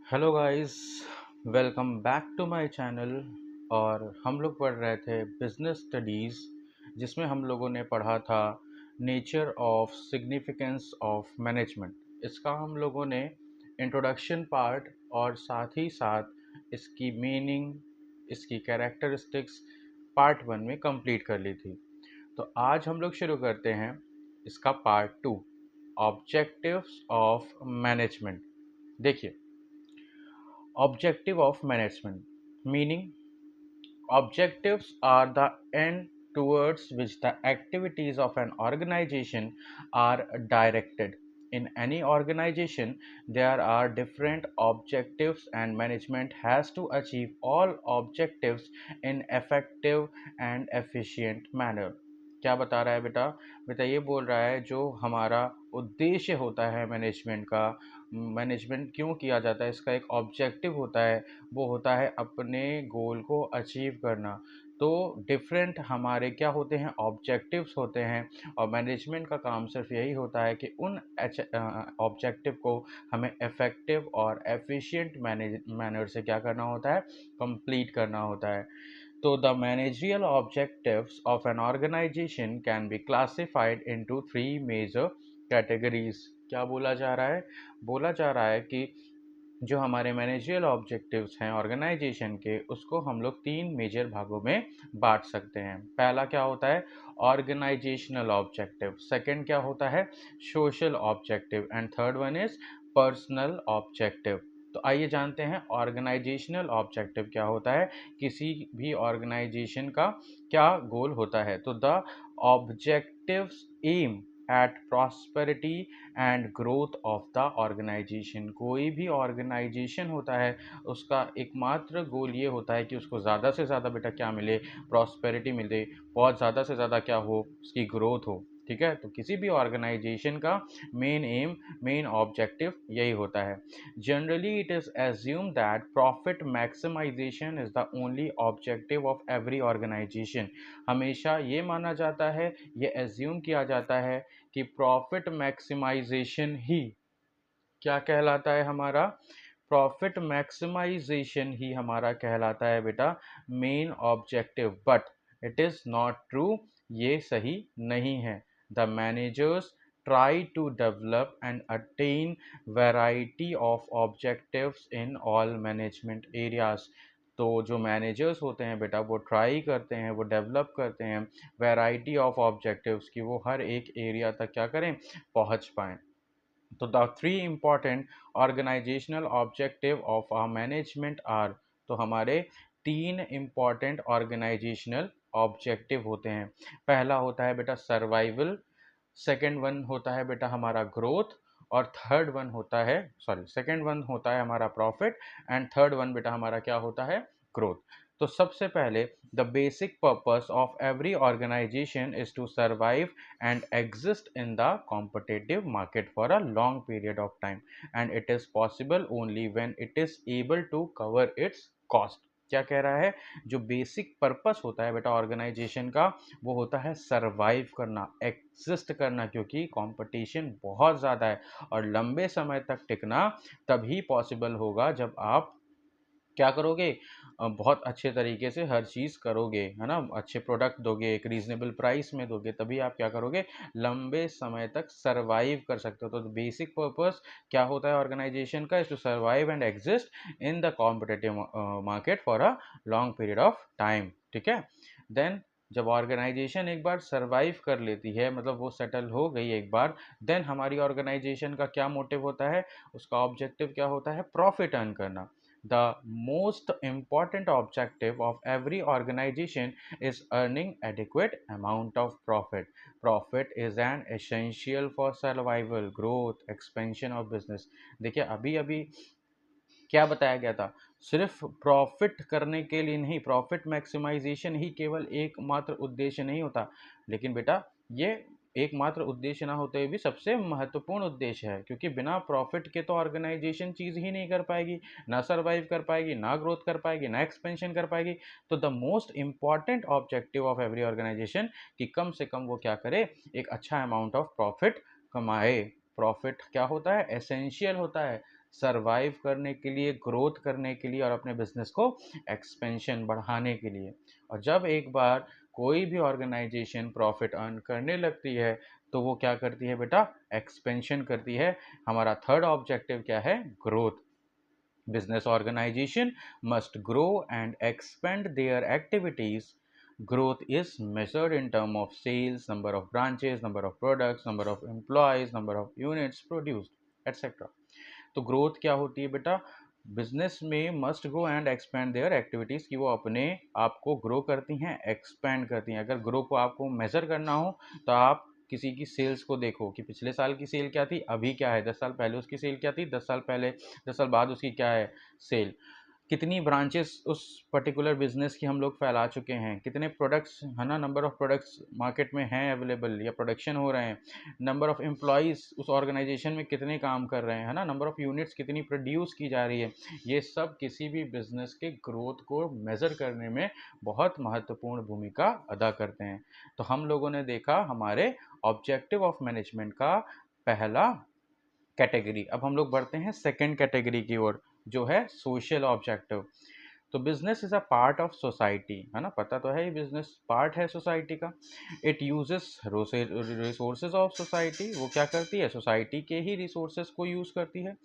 Hello guys, welcome back to my channel. और हम लोग पढ़ रहे थे बिजनेस स्टडीज़, जिसमें हम लोगों ने पढ़ा था nature of significance of management. इसका हम लोगों ने इंट्रोडक्शन पार्ट और साथ ही साथ इसकी मीनिंग, इसकी कैरेक्टरिस्टिक्स पार्ट वन में कंप्लीट कर ली थी। तो आज हम लोग शुरू करते हैं इसका part two, objectives of management. देखिए, objective of management meaning objectives are the end towards which the activities of an organization are directed. In any organization there are different objectives and management has to achieve all objectives in effective and efficient manner. क्या बता रहा है बेटा? बेटा ये बोल रहा है जो हमारा उद्देश्य होता है मैनेजमेंट का, मैनेजमेंट क्यों किया जाता है, इसका एक ऑब्जेक्टिव होता है, वो होता है अपने गोल को अचीव करना। तो डिफरेंट हमारे क्या होते हैं, ऑब्जेक्टिव्स होते हैं, और मैनेजमेंट का काम सिर्फ यही होता है कि उन ऑब्जेक्टिव को हमें इफ़ेक्टिव और एफिशिएंट मैनर से क्या करना होता है, कंप्लीट करना होता है। तो the managerial objectives of an organisation can be classified into three major categories. क्या बोला जा रहा है? बोला जा रहा है कि जो हमारे मैनेजरियल ऑब्जेक्टिव्स हैं ऑर्गेनाइजेशन के, उसको हम लोग तीन मेजर भागों में बांट सकते हैं। पहला क्या होता है, ऑर्गेनाइजेशनल ऑब्जेक्टिव। सेकंड क्या होता है, social objective. And third one is personal objective. तो आइए जानते हैं ऑर्गेनाइजेशनल ऑब्जेक्टिव क्या होता है, किसी भी ऑर्गेनाइजेशन का क्या गोल होता है। तो the objectives aim at prosperity and growth of the organisation. कोई भी ऑर्गेनाइजेशन होता है, उसका एकमात्र गोल ये होता है कि उसको ज़्यादा से ज़्यादा बेटा क्या मिले, प्रॉस्पेरिटी मिले, बहुत ज़्यादा से ज़्यादा क्या हो, उसकी ग्रोथ हो। ठीक है, तो किसी भी ऑर्गेनाइजेशन का मेन एम, मेन ऑब्जेक्टिव यही होता है। Generally it is assume that profit maximisation is the only objective of every organisation. हमेशा ये माना जाता है, ये एज्यूम किया जाता है कि प्रॉफिट मैक्सिमाइजेशन ही क्या कहलाता है हमारा, प्रॉफिट मैक्सिमाइजेशन ही हमारा कहलाता है बेटा main objective. But it is not true, ये सही नहीं है। The managers try to develop and attain variety of objectives in all management areas। तो जो मैनेजर्स होते हैं बेटा, वो ट्राई करते हैं, वो डेवलप करते हैं वैरायटी ऑफ ऑब्जेक्टिव्स की, वो हर एक एरिया तक क्या करें, पहुंच पाएँ। तो the three important organisational objective of our management are, तो हमारे तीन इम्पॉर्टेंट ऑर्गेनाइजेशनल ऑब्जेक्टिव होते हैं। पहला होता है बेटा सर्वाइवल, सेकंड वन होता है बेटा हमारा ग्रोथ, और थर्ड वन होता है, सॉरी, सेकंड वन होता है हमारा प्रॉफिट, एंड थर्ड वन बेटा हमारा क्या होता है, ग्रोथ। तो सबसे पहले, the basic purpose of every organisation is to survive and exist in the competitive market for a long period of time, and it is possible only when it is able to cover its cost। क्या कह रहा है, जो basic purpose होता है बेटा organisation का, वो होता है सरवाइव करना, एग्जिस्ट करना, क्योंकि कंपटीशन बहुत ज़्यादा है, और लंबे समय तक टिकना तभी पॉसिबल होगा जब आप क्या करोगे, बहुत अच्छे तरीके से हर चीज़ करोगे, है ना, अच्छे प्रोडक्ट दोगे, एक रीजनेबल प्राइस में दोगे, तभी आप क्या करोगे, लंबे समय तक सर्वाइव कर सकते हो। तो बेसिक पर्पस क्या होता है ऑर्गेनाइजेशन का, is to survive and exist in the competitive market for a long period of time. ठीक है, देन जब ऑर्गेनाइजेशन एक बार सर्वाइव कर लेती है, मतलब वो सेटल हो गई एक बार, देन हमारी ऑर्गेनाइजेशन का क्या मोटिव होता है, उसका ऑब्जेक्टिव क्या होता है, प्रॉफिट अर्न करना। The most important objective of every organization is earning adequate amount of profit. Profit is an essential for survival, growth, expansion of business। देखिए अभी अभी क्या बताया गया था, सिर्फ प्रॉफिट करने के लिए नहीं, प्रॉफिट मैक्सिमाइजेशन ही केवल एकमात्र उद्देश्य नहीं होता, लेकिन बेटा ये एकमात्र उद्देश्य ना होते हुए भी सबसे महत्वपूर्ण उद्देश्य है, क्योंकि बिना प्रॉफिट के तो ऑर्गेनाइजेशन चीज़ ही नहीं कर पाएगी, ना सर्वाइव कर पाएगी, ना ग्रोथ कर पाएगी, ना एक्सपेंशन कर पाएगी। तो the most important objective of every organisation कि कम से कम वो क्या करे, एक अच्छा अमाउंट ऑफ प्रॉफिट कमाए। प्रॉफिट क्या होता है, एसेंशियल होता है, सरवाइव करने के लिए, ग्रोथ करने के लिए और अपने बिजनेस को एक्सपेंशन बढ़ाने के लिए। और जब एक बार कोई भी ऑर्गेनाइजेशन प्रॉफिट अर्न करने लगती है तो वो क्या करती है बेटा, एक्सपेंशन करती है। हमारा थर्ड ऑब्जेक्टिव क्या है, growth. Business organization must grow and expand their activities. Growth is measured in terms of sales, number of branches, number of products, number of employees, number of units produced, etc. तो growth क्या होती है बेटा, business में must grow and expand there activities, कि वो अपने आप को ग्रो करती हैं, एक्सपेंड करती हैं। अगर ग्रो को आपको मेजर करना हो तो आप किसी की सेल्स को देखो कि पिछले साल की सेल क्या थी, अभी क्या है, 10 साल पहले उसकी सेल क्या थी, 10 साल पहले, 10 साल बाद उसकी क्या है सेल, कितनी ब्रांचेस उस पर्टिकुलर बिजनेस की हम लोग फैला चुके हैं, कितने प्रोडक्ट्स है ना, नंबर ऑफ प्रोडक्ट्स मार्केट में हैं अवेलेबल या प्रोडक्शन हो रहे हैं, नंबर ऑफ एम्प्लॉयज़ उस ऑर्गेनाइजेशन में कितने काम कर रहे हैं, है ना, नंबर ऑफ यूनिट्स कितनी प्रोड्यूस की जा रही है। ये सब किसी भी बिजनेस के ग्रोथ को मेज़र करने में बहुत महत्वपूर्ण भूमिका अदा करते हैं। तो हम लोगों ने देखा हमारे ऑब्जेक्टिव ऑफ मैनेजमेंट का पहला कैटेगरी। अब हम लोग बढ़ते हैं सेकेंड कैटेगरी की ओर, जो है सोशल ऑब्जेक्टिव। तो business is a part of society, है ना, पता तो है ये बिजनेस पार्ट है सोसाइटी का। It uses resources of society, वो क्या करती है, सोसाइटी के ही रिसोर्सेज को यूज करती है।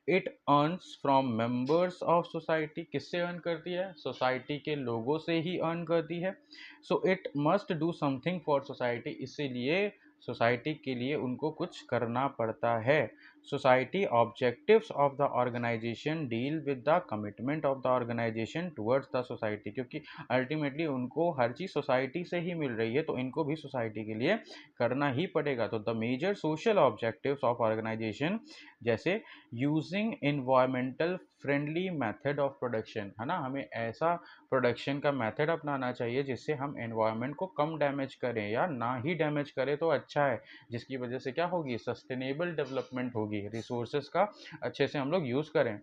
It earns from members of society, किससे अर्न करती है, सोसाइटी के लोगों से ही अर्न करती है। So it must do something for society, इसीलिए सोसाइटी के लिए उनको कुछ करना पड़ता है। Society objectives of the organisation deal with the commitment of the organisation towards the society, क्योंकि अल्टीमेटली उनको हर चीज़ सोसाइटी से ही मिल रही है, तो इनको भी सोसाइटी के लिए करना ही पड़ेगा। तो the major social objectives of organisation, जैसे using environmental friendly method of production, है ना, हमें ऐसा प्रोडक्शन का मेथड अपनाना चाहिए जिससे हम एनवायरनमेंट को कम डैमेज करें या ना ही डैमेज करें तो अच्छा है, जिसकी वजह से क्या होगी, सस्टेनेबल डेवलपमेंट होगी, रिसोर्सेज का अच्छे से हम लोग यूज़ करें।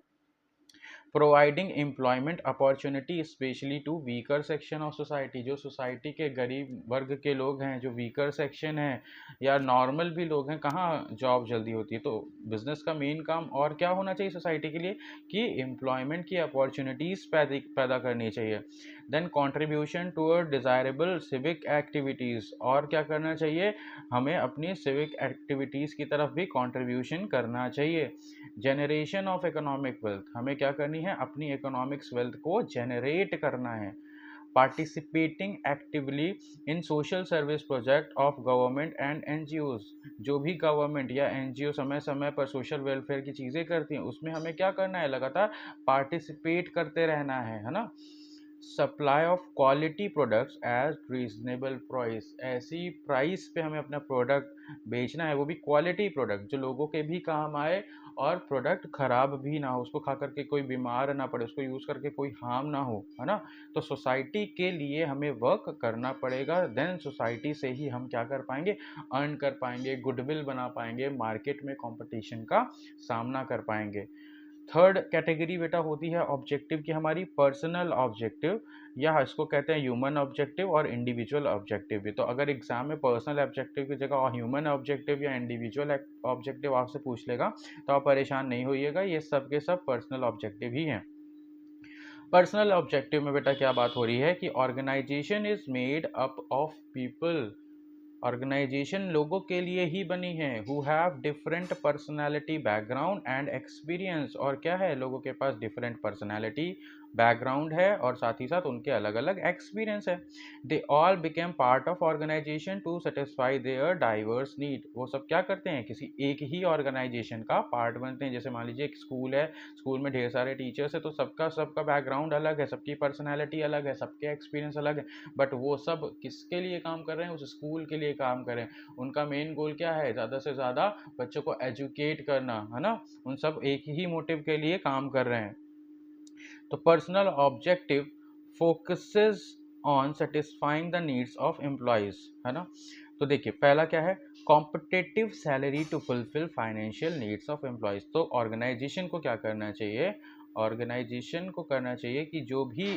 Providing employment opportunity specially to weaker section of society, जो सोसाइटी के गरीब वर्ग के लोग हैं, जो वीकर सेक्शन है या नॉर्मल भी लोग हैं, कहाँ जॉब जल्दी होती है। तो बिजनेस का मेन काम और क्या होना चाहिए सोसाइटी के लिए, कि एम्प्लॉयमेंट की अपॉर्चुनिटीज़ पैदा करनी चाहिए। Then contribution toward desirable civic activities, और क्या करना चाहिए, हमें अपनी सिविक एक्टिविटीज़ की तरफ भी कॉन्ट्रीब्यूशन करना चाहिए। जनरेशन ऑफ इकोनॉमिक वेल्थ, हमें क्या करनी है, अपनी इकोनॉमिक्स वेल्थ को जनरेट करना है। Participating actively in social service project of government and NGOs, जो भी गवर्नमेंट या एनजीओ समय समय पर सोशल वेलफेयर की चीज़ें करती हैं, उसमें हमें क्या करना है, लगातार पार्टिसिपेट करते रहना है ना। Supply of quality products as reasonable price, ऐसी प्राइस पे हमें अपना प्रोडक्ट बेचना है, वो भी क्वालिटी प्रोडक्ट जो लोगों के भी काम आए और प्रोडक्ट ख़राब भी ना हो, उसको खा करके कोई बीमार ना पड़े, उसको यूज़ करके कोई हार्म ना हो, है ना। तो सोसाइटी के लिए हमें वर्क करना पड़ेगा, देन सोसाइटी से ही हम क्या कर पाएंगे, अर्न कर पाएंगे, गुडविल बना पाएंगे, मार्केट में कंपटीशन का सामना कर पाएंगे। थर्ड कैटेगरी बेटा होती है ऑब्जेक्टिव की हमारी पर्सनल ऑब्जेक्टिव, या इसको कहते हैं ह्यूमन ऑब्जेक्टिव और इंडिविजुअल ऑब्जेक्टिव भी। तो अगर एग्जाम में पर्सनल ऑब्जेक्टिव की जगह ह्यूमन ऑब्जेक्टिव या इंडिविजुअल ऑब्जेक्टिव आपसे पूछ लेगा तो आप परेशान नहीं होइएगा, ये सब के सब पर्सनल ऑब्जेक्टिव ही हैं। पर्सनल ऑब्जेक्टिव में बेटा क्या बात हो रही है कि organisation is made up of people, organisation लोगों के लिए ही बनी है, who have different personality background and experience, और क्या है, लोगों के पास डिफरेंट पर्सनालिटी बैकग्राउंड है और साथ ही साथ उनके अलग अलग एक्सपीरियंस है। They all became part of organisation to satisfy their diverse need, वो सब क्या करते हैं, किसी एक ही ऑर्गेनाइजेशन का पार्ट बनते हैं। जैसे मान लीजिए एक स्कूल है, स्कूल में ढेर सारे टीचर्स है, तो सबका सबका बैकग्राउंड अलग है, सबकी पर्सनैलिटी अलग है, सबके एक्सपीरियंस अलग है, बट वो सब किसके लिए काम कर रहे हैं, उस स्कूल के लिए काम कर रहे हैं। उनका मेन गोल क्या है, ज़्यादा से ज़्यादा बच्चों को एजुकेट करना, है ना, उन सब एक ही मोटिव के लिए काम कर रहे हैं। तो personal objective focuses on satisfying the needs of employees, है ना। तो देखिए पहला क्या है, competitive salary to fulfil financial needs of employees. तो ऑर्गेनाइजेशन को क्या करना चाहिए, ऑर्गेनाइजेशन को करना चाहिए कि जो भी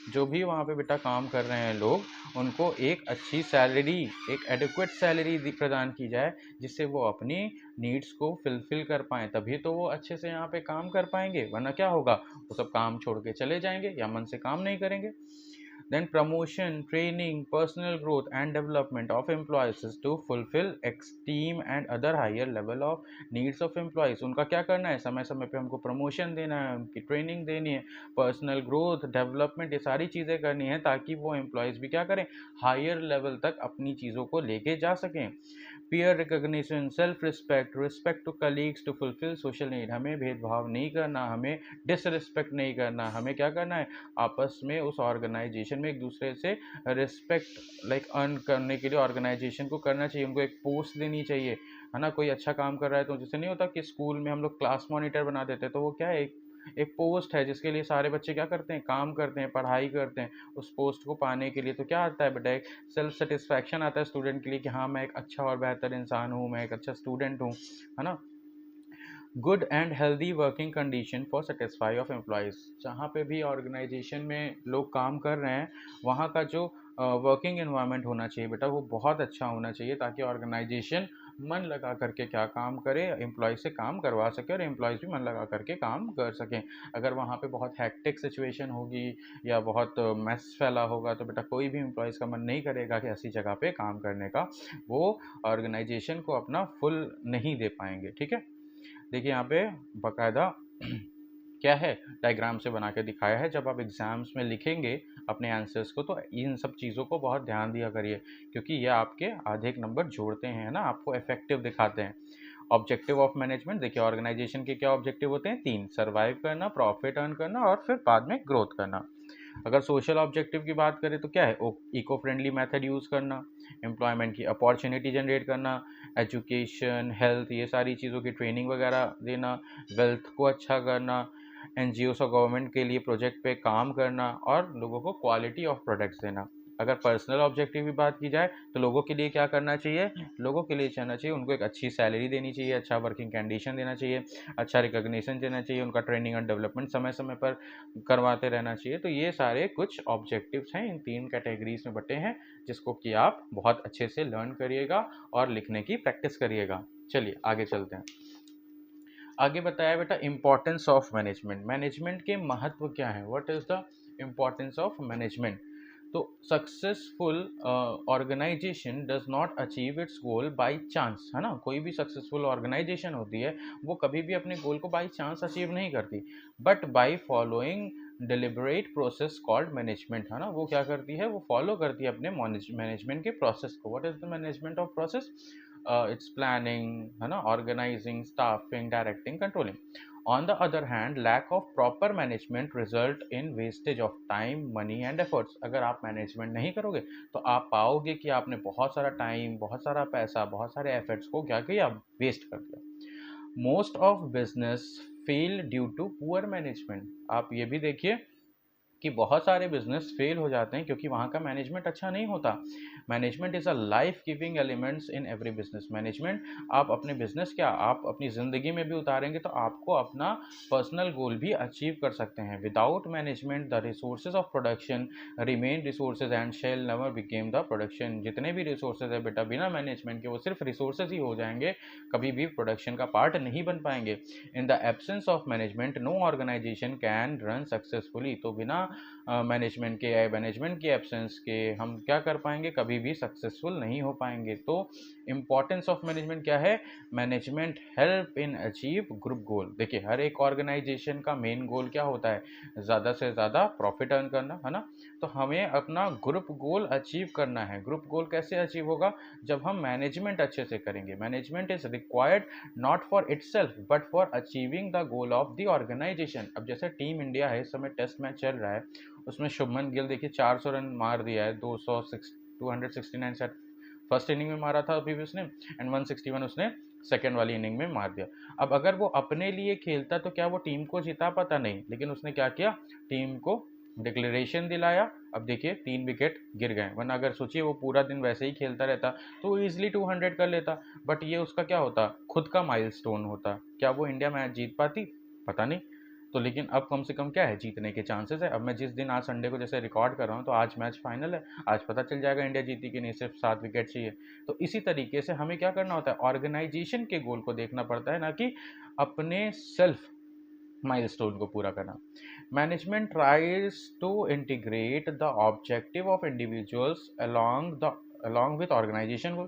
जो भी वहाँ पे बेटा काम कर रहे हैं लोग, उनको एक अच्छी सैलरी, एक एडिक्वेट सैलरी प्रदान की जाए, जिससे वो अपनी नीड्स को फुलफिल कर पाएँ, तभी तो वो अच्छे से यहाँ पे काम कर पाएंगे, वरना क्या होगा, वो सब काम छोड़ के चले जाएंगे या मन से काम नहीं करेंगे। Then promotion, training, personal growth and development of employees is to fulfill esteem and other higher level of needs of employees। उनका क्या करना है, समय समय पे हमको प्रमोशन देना है, उनकी ट्रेनिंग देनी है, पर्सनल ग्रोथ, डेवलपमेंट, ये सारी चीज़ें करनी है, ताकि वो एम्प्लॉयज़ भी क्या करें, हायर लेवल तक अपनी चीज़ों को लेके जा सकें। Peer recognition, self respect, respect to colleagues to fulfil social need, हमें भेदभाव नहीं करना, हमें डिसरिस्पेक्ट नहीं करना, हमें क्या करना है, आपस में उस ऑर्गेनाइजेशन में एक दूसरे से रिस्पेक्ट लाइक अर्न करने के लिए ऑर्गेनाइजेशन को करना चाहिए, उनको एक पोस्ट देनी चाहिए, है ना। कोई अच्छा काम कर रहा है तो जैसे नहीं होता कि स्कूल में हम लोग क्लास मॉनिटर बना देते हैं, तो वो क्या है, एक पोस्ट है जिसके लिए सारे बच्चे क्या करते हैं, काम करते हैं, पढ़ाई करते हैं। उस पोस्ट को पाने के लिए तो क्या आता है बेटा, एक सेल्फ सेटिस्फैक्शन आता है स्टूडेंट के लिए कि हाँ मैं एक अच्छा और बेहतर इंसान हूँ, मैं एक अच्छा स्टूडेंट हूँ, है ना। Good and healthy working condition for satisfy of employees, जहाँ पे भी ऑर्गेनाइजेशन में लोग काम कर रहे हैं, वहाँ का जो वर्किंग एनवायरनमेंट होना चाहिए बेटा, वो बहुत अच्छा होना चाहिए, ताकि ऑर्गेनाइजेशन मन लगा करके क्या काम करे, एम्प्लॉय से काम करवा सके और एम्प्लॉयज़ भी मन लगा करके काम कर सकें। अगर वहाँ पे बहुत हैक्टिक सिचुएशन होगी या बहुत मैस फैला होगा, तो बेटा कोई भी एम्प्लॉयज़ का मन नहीं करेगा कि ऐसी जगह पे काम करने का, वो ऑर्गेनाइजेशन को अपना फुल नहीं दे पाएंगे। ठीक है, देखिए यहाँ पे बकायदा क्या है, डायग्राम से बना के दिखाया है। जब आप एग्जाम्स में लिखेंगे अपने आंसर्स को, तो इन सब चीज़ों को बहुत ध्यान दिया करिए, क्योंकि ये आपके आधे एक नंबर जोड़ते हैं ना, आपको इफेक्टिव दिखाते हैं। ऑब्जेक्टिव ऑफ मैनेजमेंट, देखिए ऑर्गेनाइजेशन के क्या ऑब्जेक्टिव होते हैं, तीन, सर्वाइव करना, प्रॉफिट अर्न करना और फिर बाद में ग्रोथ करना। अगर सोशल ऑब्जेक्टिव की बात करें तो क्या है, इको फ्रेंडली मेथड यूज़ करना, एम्प्लॉयमेंट की अपॉर्चुनिटी जनरेट करना, एजुकेशन, हेल्थ, ये सारी चीज़ों की ट्रेनिंग वगैरह देना, वेल्थ को अच्छा करना, एनजीओस और गवर्नमेंट के लिए प्रोजेक्ट पे काम करना और लोगों को क्वालिटी ऑफ प्रोडक्ट्स देना। अगर पर्सनल ऑब्जेक्टिव की बात की जाए तो लोगों के लिए क्या करना चाहिए, लोगों के लिए चाहना चाहिए, उनको एक अच्छी सैलरी देनी चाहिए, अच्छा वर्किंग कंडीशन देना चाहिए, अच्छा रिकग्निशन देना चाहिए, उनका ट्रेनिंग और डेवलपमेंट समय समय पर करवाते रहना चाहिए। तो ये सारे कुछ ऑब्जेक्टिव्स हैं, इन तीन कैटेगरीज में बटे हैं, जिसको कि आप बहुत अच्छे से लर्न करिएगा और लिखने की प्रैक्टिस करिएगा। चलिए आगे चलते हैं। आगे बताया बेटा इम्पोर्टेंस ऑफ मैनेजमेंट, मैनेजमेंट के महत्व क्या है, what is the importance of management. तो successful organisation does not achieve its goal by chance, है ना। कोई भी सक्सेसफुल ऑर्गेनाइजेशन होती है वो कभी भी अपने गोल को बाय चांस अचीव नहीं करती, but by following deliberate process called management, है ना। वो क्या करती है, वो फॉलो करती है अपने मैनेजमेंट के प्रोसेस को। What is the management of process, it's planning, है ना, organising, staffing, directing, controlling. On the other hand lack of proper management result in wastage of time, money and efforts. अगर आप management नहीं करोगे तो आप पाओगे कि आपने बहुत सारा टाइम, बहुत सारा पैसा, बहुत सारे एफर्ट्स को क्या किया, वेस्ट कर दिया। Most of business fail due to poor management, आप ये भी देखिए कि बहुत सारे बिजनेस फेल हो जाते हैं क्योंकि वहाँ का मैनेजमेंट अच्छा नहीं होता। Management is a life giving elements in every business. Management आप अपने बिजनेस क्या, आप अपनी ज़िंदगी में भी उतारेंगे तो आपको अपना पर्सनल गोल भी अचीव कर सकते हैं। Without management the resources of production remain resources and shall never became the production. जितने भी रिसोर्सेज है बेटा, बिना मैनेजमेंट के वो सिर्फ रिसोर्सेज ही हो जाएंगे, कभी भी प्रोडक्शन का पार्ट नहीं बन पाएंगे। In the absence of management no organisation can run successfully. तो बिना मैनेजमेंट की एब्सेंस के हम क्या कर पाएंगे, कभी भी सक्सेसफुल नहीं हो पाएंगे। तो इम्पॉर्टेंस ऑफ मैनेजमेंट क्या है, मैनेजमेंट हेल्प इन अचीव ग्रुप गोल। देखिए हर एक ऑर्गेनाइजेशन का मेन गोल क्या होता है, ज़्यादा से ज़्यादा प्रॉफिट अर्न करना, है ना। तो हमें अपना ग्रुप गोल अचीव करना है। ग्रुप गोल कैसे अचीव होगा, जब हम मैनेजमेंट अच्छे से करेंगे। Management is required not for itself but for achieving the goal of the organisation. अब जैसे टीम इंडिया है, इस समय टेस्ट मैच चल रहा है, उसमें शुभमन गिल देखिए 400 रन मार दिया है, 269 सेट फर्स्ट इनिंग में मारा था अभी भी उसने, एंड 161 उसने सेकेंड वाली इनिंग में मार दिया। अब अगर वो अपने लिए खेलता तो क्या वो टीम को जिता पाता, नहीं, लेकिन उसने क्या किया, टीम को डिक्लेरेशन दिलाया। अब देखिए 3 विकेट गिर गए, वरना अगर सोचिए वो पूरा दिन वैसे ही खेलता रहता तो वो ईजिली 200 कर लेता, बट ये उसका क्या होता, खुद का माइलस्टोन होता। क्या वो इंडिया मैच जीत पाती, पता नहीं। तो लेकिन अब कम से कम क्या है, जीतने के चांसेस है। अब मैं जिस दिन, आज संडे को जैसे रिकॉर्ड कर रहा हूँ, तो आज मैच फाइनल है, आज पता चल जाएगा इंडिया जीती कि नहीं, सिर्फ 7 विकेट चाहिए। तो इसी तरीके से हमें क्या करना होता है, ऑर्गेनाइजेशन के गोल को देखना पड़ता है, ना कि अपने सेल्फ माइलस्टोन को पूरा करना। Management tries to integrate the objective of individuals along with organization goal.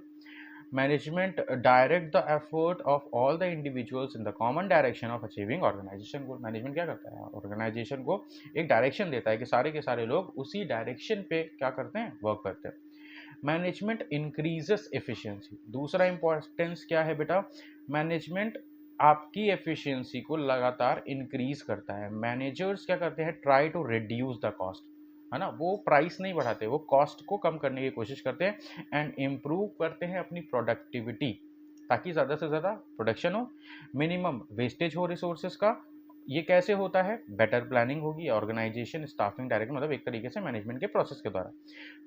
Management direct the effort of all the individuals in the common direction of achieving organization goal. Management क्या करता है, organisation को एक direction देता है कि सारे के सारे लोग उसी डायरेक्शन पे क्या करते हैं, वर्क करते हैं। Management increases efficiency. दूसरा इंपॉर्टेंस क्या है बेटा, मैनेजमेंट आपकी एफिशिएंसी को लगातार इंक्रीज करता है। मैनेजर्स क्या करते हैं, try to reduce the cost, है ना, वो प्राइस नहीं बढ़ाते, वो कॉस्ट को कम करने की कोशिश करते हैं एंड इम्प्रूव करते हैं अपनी प्रोडक्टिविटी, ताकि ज़्यादा से ज़्यादा प्रोडक्शन हो, मिनिमम वेस्टेज हो रिसोर्सेज का। ये कैसे होता है, बेटर प्लानिंग होगी, ऑर्गेनाइजेशन स्टाफिंग डायरेक्ट, मतलब एक तरीके से मैनेजमेंट के प्रोसेस के द्वारा।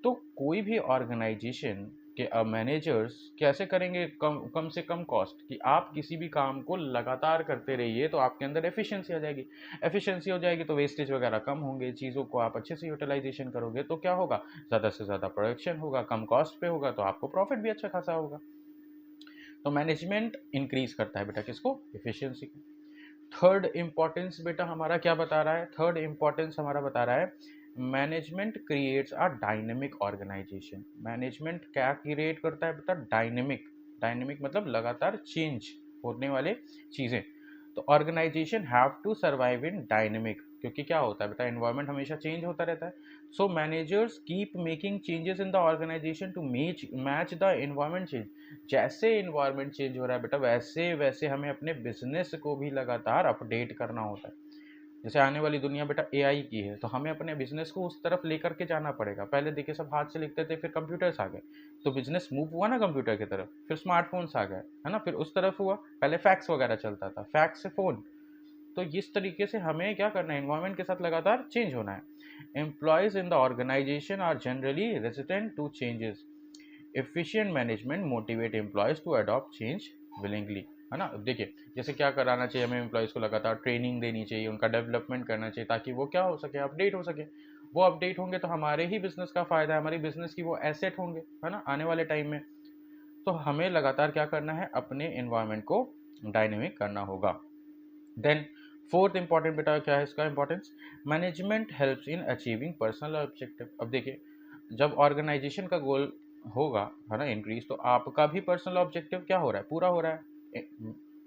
तो कोई भी ऑर्गेनाइजेशन के मैनेजर्स कैसे करेंगे कम कम से कम कॉस्ट, कि आप किसी भी काम को लगातार करते रहिए, तो आपके अंदर एफिशिएंसी आ जाएगी। एफिशिएंसी हो जाएगी तो वेस्टेज वगैरह कम होंगे, चीज़ों को आप अच्छे से यूटिलाइजेशन करोगे, तो क्या होगा, ज़्यादा से ज़्यादा प्रोडक्शन होगा, कम कॉस्ट पे होगा, तो आपको प्रॉफिट भी अच्छा खासा होगा। तो मैनेजमेंट इंक्रीज करता है बेटा किसको, एफिशिएंसी को। थर्ड इंपॉर्टेंस बेटा हमारा क्या बता रहा है, थर्ड इंपॉर्टेंस हमारा बता रहा है, management creates a dynamic organisation. Management क्या क्रिएट करता है बेटा, डायनेमिक। डायनेमिक मतलब लगातार चेंज होने वाले चीज़ें। तो organisation have to survive in dynamic, क्योंकि क्या होता है बेटा, एनवायरनमेंट हमेशा चेंज होता रहता है। So managers keep making changes in the organisation to match the environment change. जैसे इन्वायरमेंट चेंज हो रहा है बेटा, वैसे वैसे हमें अपने बिजनेस को भी लगातार अपडेट करना होता है। जैसे आने वाली दुनिया बेटा एआई की है, तो हमें अपने बिजनेस को उस तरफ लेकर के जाना पड़ेगा। पहले देखिए सब हाथ से लिखते थे, फिर कंप्यूटर्स आ गए, तो बिजनेस मूव हुआ ना कंप्यूटर की तरफ, फिर स्मार्टफोन्स आ गए, है ना, फिर उस तरफ हुआ। पहले फैक्स वगैरह चलता था, फैक्स से फोन। तो इस तरीके से हमें क्या करना है, एनवायरमेंट के साथ लगातार चेंज होना है। Employees in the organisation are generally resistant to changes. Efficient management motivate employees to adopt change willingly, है ना। अब देखिए जैसे क्या कराना चाहिए, हमें एम्प्लॉयज़ को लगातार ट्रेनिंग देनी चाहिए, उनका डेवलपमेंट करना चाहिए, ताकि वो क्या हो सके, अपडेट हो सके। वो अपडेट होंगे तो हमारे ही बिजनेस का फ़ायदा है, हमारी बिजनेस की वो एसेट होंगे, है ना, आने वाले टाइम में। तो हमें लगातार क्या करना है, अपने इन्वायरमेंट को डायनेमिक करना होगा। देन फोर्थ इंपॉर्टेंट बेटा क्या है इसका importance, management helps in achieving personal objective. अब देखिए जब ऑर्गेनाइजेशन का गोल होगा, है ना, इंक्रीज, तो आपका भी पर्सनल ऑब्जेक्टिव क्या हो रहा है, पूरा हो रहा है।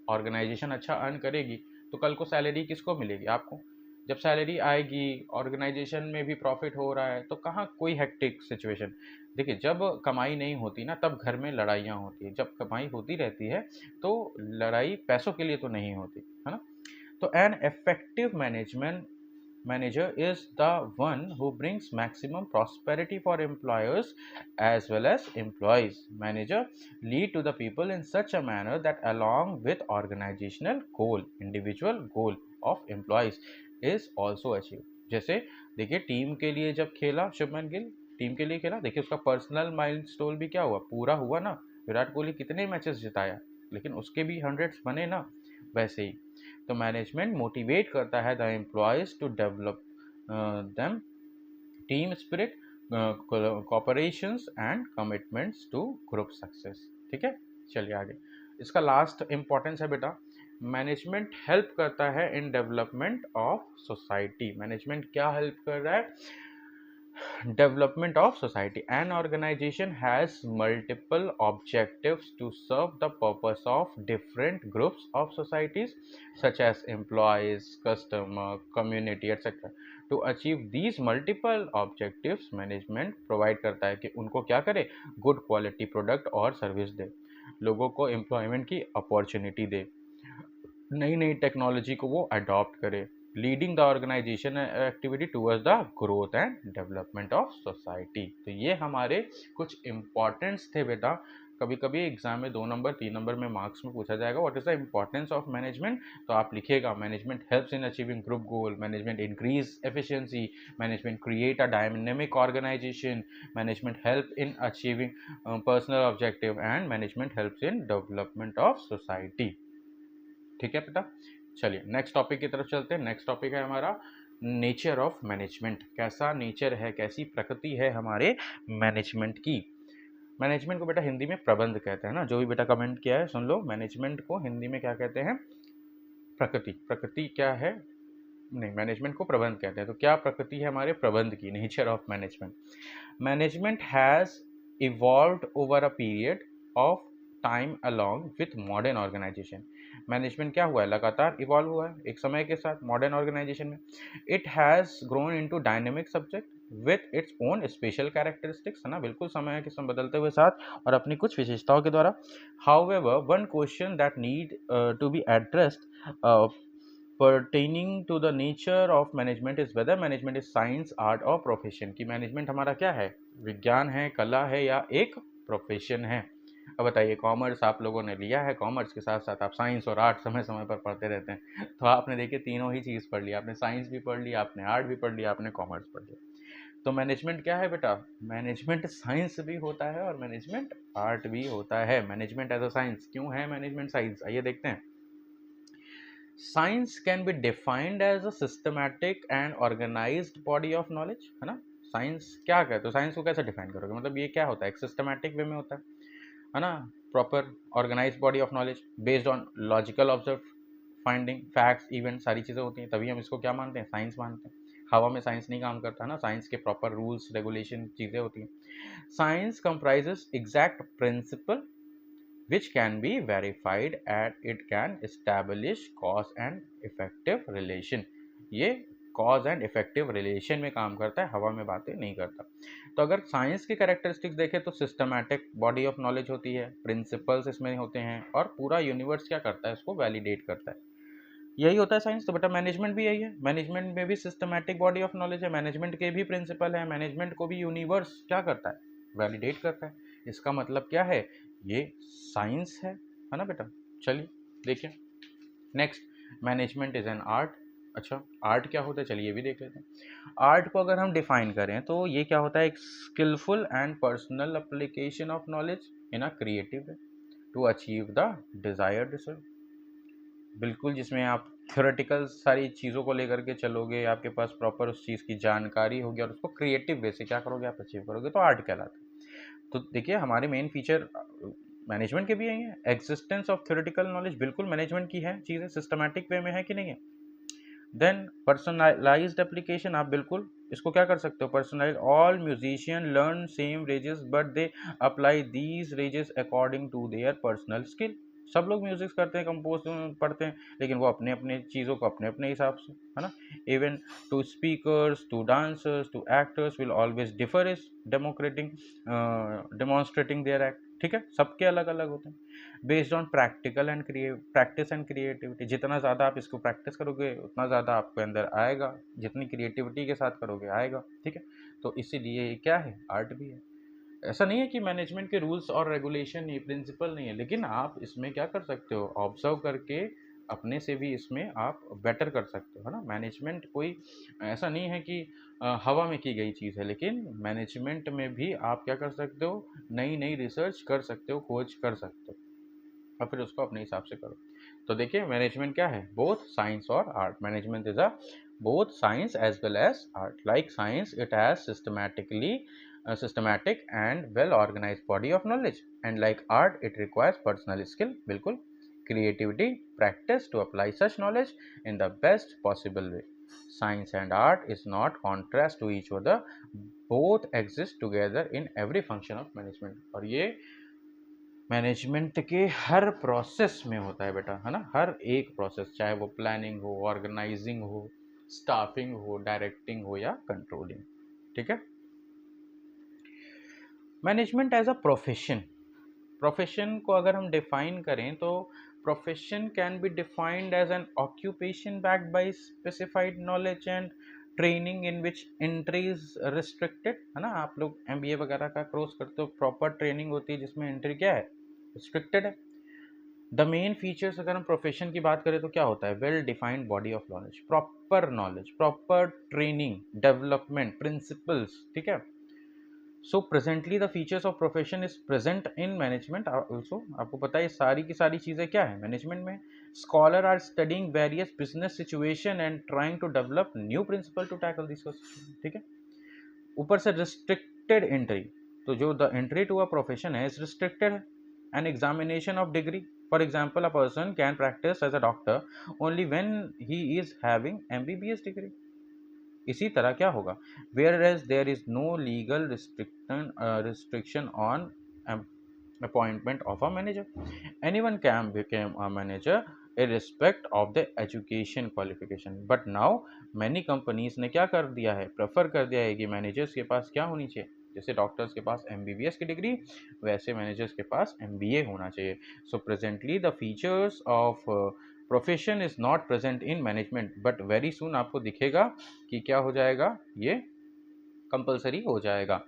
ऑर्गेनाइजेशन अच्छा अर्न करेगी तो कल को सैलरी किसको मिलेगी, आपको। जब सैलरी आएगी, ऑर्गेनाइजेशन में भी प्रॉफिट हो रहा है, तो कहाँ कोई हेक्टिक सिचुएशन। देखिए जब कमाई नहीं होती ना, तब घर में लड़ाइयाँ होती है। जब कमाई होती रहती है तो लड़ाई पैसों के लिए तो नहीं होती, है ना। तो an effective management manager is the one who brings maximum prosperity for employers as well as employees. Manager lead to the people in such a manner that along with organizational goal, individual goal of employees is also achieved. जैसे देखिए team के लिए जब खेला Shubman Gill, team के लिए खेला, देखिए उसका पर्सनल माइलस्टोन भी क्या हुआ, पूरा हुआ ना। विराट कोहली कितने मैचेस जिताया, लेकिन उसके भी हंड्रेड्स बने ना, वैसे ही। तो मैनेजमेंट मोटिवेट करता है the employees to develop them team spirit, cooperations and commitments to group success. ठीक है, चलिए आगे। इसका लास्ट इंपॉर्टेंस है बेटा, मैनेजमेंट हेल्प करता है इन डेवलपमेंट ऑफ सोसाइटी। मैनेजमेंट क्या हेल्प कर रहा है, development of society. An organization has multiple objectives to serve the purpose of different groups of societies such as employees, customer, community, etc. To achieve these multiple objectives, management provide करता है कि उनको क्या करे, good quality product और service दे, लोगों को employment की opportunity दे, नई नई टेक्नोलॉजी को वो अडॉप्ट करे, leading the organisation activity towards the growth and development of society. तो ये हमारे कुछ इंपॉर्टेंट्स थे बेटा। कभी कभी एग्जाम में 2 नंबर 3 नंबर में मार्क्स में पूछा जाएगा what is the importance of management, तो आप लिखिएगा management helps in achieving group goal, management increase efficiency, management create a dynamic organisation, management help in achieving personal objective and management helps in development of society. ठीक है बेटा, चलिए next topic की तरफ चलते हैं। नेक्स्ट टॉपिक है हमारा नेचर ऑफ मैनेजमेंट। कैसा नेचर है, कैसी प्रकृति है हमारे मैनेजमेंट की। मैनेजमेंट को बेटा हिंदी में प्रबंध कहते हैं ना, जो भी बेटा कमेंट किया है सुन लो। मैनेजमेंट को हिंदी में क्या कहते हैं? प्रकृति। प्रकृति क्या है? नहीं, मैनेजमेंट को प्रबंध कहते हैं। तो क्या प्रकृति है हमारे प्रबंध की? Nature of management. Management has evolved over a period of time along with modern organisation. Management क्या हुआ है? लगातार इवॉल्व हुआ है एक समय के साथ मॉडर्न ऑर्गेनाइजेशन में। It has grown into dynamic subject with its own special characteristics, है ना, बिल्कुल समय के बदलते हुए साथ और अपनी कुछ विशेषताओं के द्वारा। However one question that need to be addressed pertaining to the nature of management is whether management is science, art or profession। कि मैनेजमेंट हमारा क्या है? विज्ञान है, कला है या एक प्रोफेशन है? अब बताइए, कॉमर्स आप लोगों ने लिया है, कॉमर्स के साथ साथ आप साइंस और आर्ट समय समय पर पढ़ते रहते हैं। तो आपने देखिए तीनों ही चीज़ पढ़ लिया, आपने साइंस भी पढ़ लिया, आपने आर्ट भी पढ़ लिया, आपने कॉमर्स पढ़ लिया। तो मैनेजमेंट क्या है बेटा? मैनेजमेंट साइंस भी होता है और मैनेजमेंट आर्ट भी होता है। मैनेजमेंट एज अ साइंस क्यों है मैनेजमेंट साइंस? आइए देखते हैं। Science can be defined as a systematic and organised body of knowledge, है ना। साइंस क्या कहते हो? साइंस को कैसे डिफाइन करोगे? मतलब ये क्या होता है? एक सिस्टमैटिक वे में होता है ना, proper organised body of knowledge based on logical observe finding facts event, सारी चीज़ें होती हैं, तभी हम इसको क्या मानते हैं? साइंस मानते हैं। हवा में साइंस नहीं काम करता है ना, साइंस के प्रॉपर रूल्स रेगुलेशन चीज़ें होती हैं। Science comprises exact principle which can be verified and it can establish cause and effective relation। ये cause and effective relation में काम करता है, हवा में बातें नहीं करता। तो अगर साइंस की कैरेक्टरिस्टिक्स देखें तो सिस्टमैटिक बॉडी ऑफ नॉलेज होती है, प्रिंसिपल्स इसमें होते हैं और पूरा यूनिवर्स क्या करता है? इसको वैलिडेट करता है। यही होता है साइंस। तो बेटा मैनेजमेंट भी यही है। मैनेजमेंट में भी सिस्टमैटिक बॉडी ऑफ नॉलेज है, मैनेजमेंट के भी प्रिंसिपल है, मैनेजमेंट को भी यूनिवर्स क्या करता है? वैलिडेट करता है। इसका मतलब क्या है? ये साइंस है ना बेटा। चलिए देखिए next, management is an art. अच्छा, आर्ट क्या होता है? चलिए ये भी देख लेते हैं। आर्ट को अगर हम डिफाइन करें तो ये क्या होता है? एक skilful and personal application of knowledge in a creative way to achieve the desired result. बिल्कुल, जिसमें आप थ्योरेटिकल सारी चीज़ों को लेकर के चलोगे, आपके पास प्रॉपर उस चीज़ की जानकारी होगी और उसको क्रिएटिव वे से क्या करोगे? आप अचीव करोगे, तो आर्ट कहलाता है। तो देखिए हमारे मेन फीचर मैनेजमेंट के भी यही है। एग्जिस्टेंस ऑफ थ्योरेटिकल नॉलेज बिल्कुल मैनेजमेंट की है, चीज़ें सिस्टमैटिक वे में है कि नहीं है। देन पर्सनलाइज्ड एप्लीकेशन, आप बिल्कुल इसको क्या कर सकते हो? Personalise, all musician learn same ragas but they apply these ragas according to their personal skill. सब लोग म्यूजिक करते हैं, कंपोज पढ़ते हैं, लेकिन वो अपने अपने चीज़ों को अपने अपने हिसाब से, है ना। Even to speakers, to dancers, to actors will always differ is democrating demonstrating their act. ठीक है, सबके अलग अलग होते हैं based on practical and practice and creativity. जितना ज़्यादा आप इसको प्रैक्टिस करोगे उतना ज़्यादा आपके अंदर आएगा, जितनी क्रिएटिविटी के साथ करोगे आएगा। ठीक है, तो इसीलिए क्या है? आर्ट भी है। ऐसा नहीं है कि मैनेजमेंट के रूल्स और रेगुलेशन नहीं, प्रिंसिपल नहीं है, लेकिन आप इसमें क्या कर सकते हो? ऑब्जर्व करके अपने से भी इसमें आप बेटर कर सकते हो, है ना। मैनेजमेंट कोई ऐसा नहीं है कि हवा में की गई चीज़ है, लेकिन मैनेजमेंट में भी आप क्या कर सकते हो? नई नई रिसर्च कर सकते हो, खोज कर सकते हो और फिर उसको अपने हिसाब से करो। तो देखिए मैनेजमेंट क्या है? बोथ साइंस और art. Management is a both science as well as art। Like science, it has systematic and well organized body of knowledge, and like art, it requires personal skill, बिल्कुल, creativity, practice to apply such knowledge in the best possible way। Science and art is not contrast to each other, both exist together in every function of management। और ये management के हर process में होता है बेटा, है ना। हर एक प्रोसेस, चाहे वो प्लानिंग हो, ऑर्गेनाइजिंग हो, स्टाफिंग हो, डायरेक्टिंग हो या कंट्रोलिंग। ठीक है। Management as a profession. Profession को अगर हम डिफाइन करें तो profession can be defined as an occupation backed by specified knowledge and training in which entry is restricted, है ना। आप लोग एमबीए वगैरह का कोर्स करते हो, प्रॉपर ट्रेनिंग होती है जिसमें एंट्री क्या है? रिस्ट्रिक्टेड है। द मेन फीचर्स अगर हम प्रोफेशन की बात करें तो क्या होता है? Well defined body of knowledge, proper training, development, principles. ठीक है, so presently the features of profession is present in management also. आपको पता है सारी की सारी चीज़ें क्या है मैनेजमेंट में। Scholar are studying various business situation and trying to develop new principle to tackle this. ठीक है। ऊपर से रिस्ट्रिक्टेड एंट्री, तो जो the entry to a profession है इज रिस्ट्रिक्टेड है। An examination of degree, for example a person can practice as a doctor only when he is having MBBS degree. इसी तरह क्या होगा, whereas there is no legal restriction on appointment of a manager. Anyone can become a manager irrespective of the education qualification. But now many companies ने क्या कर दिया है, prefer कर दिया है कि मैनेजर्स के पास क्या होनी चाहिए, जैसे डॉक्टर्स के पास एमबीबीएस की डिग्री वैसे मैनेजर्स के पास एमबीए होना चाहिए। So presently the features of profession is not present in management, but very soon आपको दिखेगा कि क्या हो जाएगा, ये कंपलसरी हो जाएगा।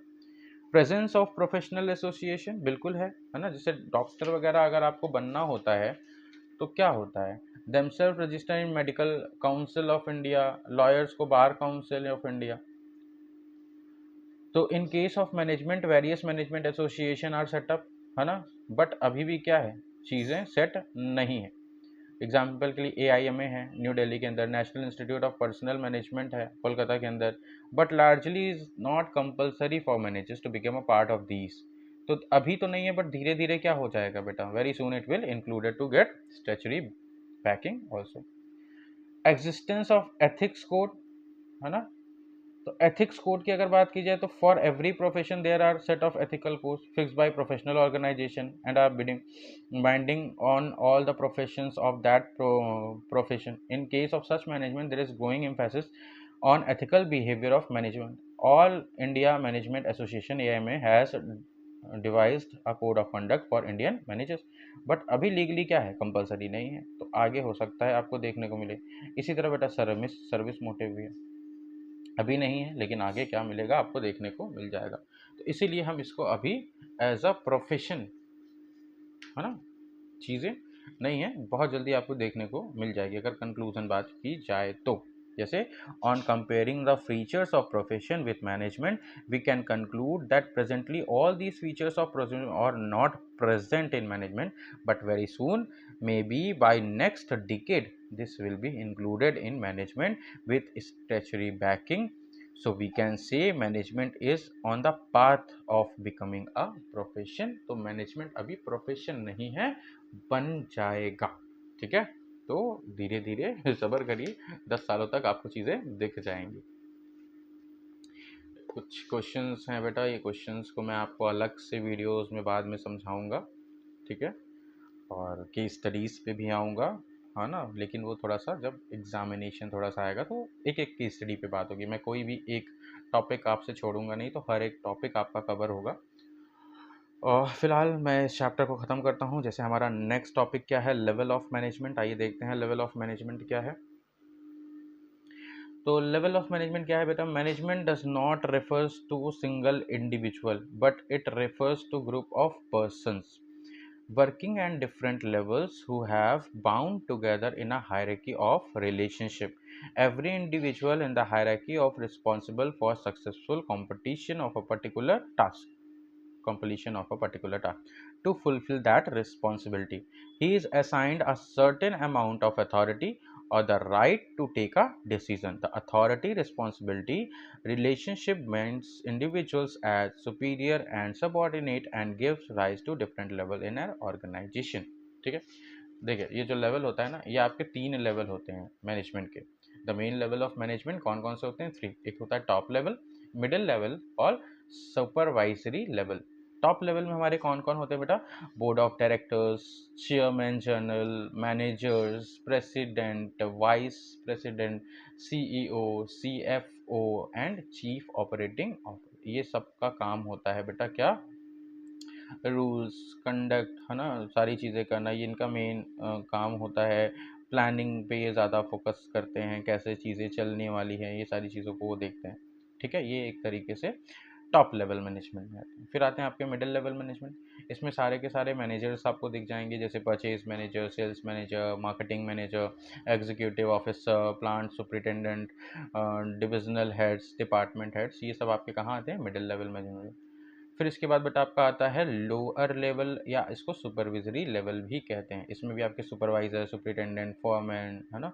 प्रेजेंस ऑफ प्रोफेशनल एसोसिएशन बिल्कुल है ना, जैसे डॉक्टर वगैरह अगर आपको बनना होता है तो क्या होता है, themselves register in medical council of India, lawyers को बार काउंसिल ऑफ इंडिया। तो in case of management various management association are set up, है ना, बट अभी भी क्या है, चीज़ें सेट नहीं है। एग्जाम्पल के लिए AIMA है न्यू दिल्ली के अंदर, national institute of personnel management है कोलकाता के अंदर, but largely is not compulsory for managers to become a part of these. तो अभी तो नहीं है, बट धीरे धीरे क्या हो जाएगा बेटा, very soon it will included to get statutory backing also. Existence of ethics code, है ना, तो एथिक्स कोड की अगर बात की जाए तो for every profession there are set of ethical codes fixed by professional organisation and are binding on all the professions of that profession. In case of such management there is growing emphasis on ethical behavior of management. All India Management Association AMA has devised a code of conduct for Indian managers. But अभी legally क्या है, compulsory नहीं है, तो आगे हो सकता है आपको देखने को मिले। इसी तरह बेटा सर्विस मोटिव भी है, अभी नहीं है लेकिन आगे क्या मिलेगा आपको देखने को मिल जाएगा। तो इसीलिए हम इसको अभी एज अ प्रोफेशन, है ना, चीज़ें नहीं है, बहुत जल्दी आपको देखने को मिल जाएगी अगर कंक्लूजन बात की जाए तो। जैसे on comparing the features of profession with management we can conclude that presently all these features of profession are not present in management, but very soon, maybe by next decade, this will be included in management with statutory backing. So we can say management is on the path of becoming a profession. तो management अभी profession नहीं है, बन जाएगा। ठीक है, तो धीरे धीरे सब्र करिए, 10 सालों तक आपको चीज़ें दिख जाएंगी। कुछ क्वेश्चंस हैं बेटा, ये क्वेश्चंस को मैं आपको अलग से वीडियोस में बाद में समझाऊंगा, ठीक है, और केस स्टडीज़ पे भी आऊँगा, है ना, लेकिन वो थोड़ा सा जब एग्जामिनेशन थोड़ा सा आएगा तो एक एक केस स्टडी पे बात होगी। मैं कोई भी एक टॉपिक आपसे छोड़ूंगा नहीं, तो हर एक टॉपिक आपका कवर होगा। और फिलहाल मैं इस चैप्टर को ख़त्म करता हूँ। जैसे हमारा नेक्स्ट टॉपिक क्या है, लेवल ऑफ मैनेजमेंट। आइए देखते हैं लेवल ऑफ मैनेजमेंट क्या है। तो लेवल ऑफ मैनेजमेंट क्या है बेटा, management does not refers to single individual but it refers to group of persons working at different levels who have bound together in a hierarchy of relationship. Every individual in the hierarchy of responsible for successful competition of a particular task completion of a particular task. To fulfill that responsibility, he is assigned a certain amount of authority or the right to take a decision. The authority responsibility relationship means individuals as superior and subordinate and gives rise to different level in an organization. ठीक है, देखिए ये जो level होता है ना, ये आपके 3 लेवल होते हैं मैनेजमेंट के। The main level of management कौन कौन से होते हैं, 3। एक होता है टॉप लेवल, मिडिल लेवल और सुपरवाइजरी लेवल। टॉप लेवल में हमारे कौन कौन होते हैं बेटा, board of directors, chairman general, managers, president, vice president, CEO, CFO and chief operating officer. ये सब का काम होता है बेटा क्या, रूल्स कंडक्ट, है ना, सारी चीज़ें करना, ये इनका मेन काम होता है। प्लानिंग पे ये ज़्यादा फोकस करते हैं, कैसे चीज़ें चलने वाली हैं, ये सारी चीज़ों को वो देखते हैं। ठीक है, ये एक तरीके से टॉप लेवल मैनेजमेंट में आते हैं। फिर आते हैं आपके मिडिल लेवल मैनेजमेंट। इसमें सारे के सारे मैनेजर्स आपको दिख जाएंगे, जैसे purchase manager, sales manager, marketing manager, executive officer, plant superintendent, divisional heads, department heads, ये सब आपके कहाँ आते हैं, मिडिल लेवल मैनेजमेंट। फिर इसके बाद बेटा आपका आता है लोअर लेवल, या इसको सुपरविजरी लेवल भी कहते हैं। इसमें भी आपके सुपरवाइजर, सुपरिटेंडेंट, फॉरमैन, है ना,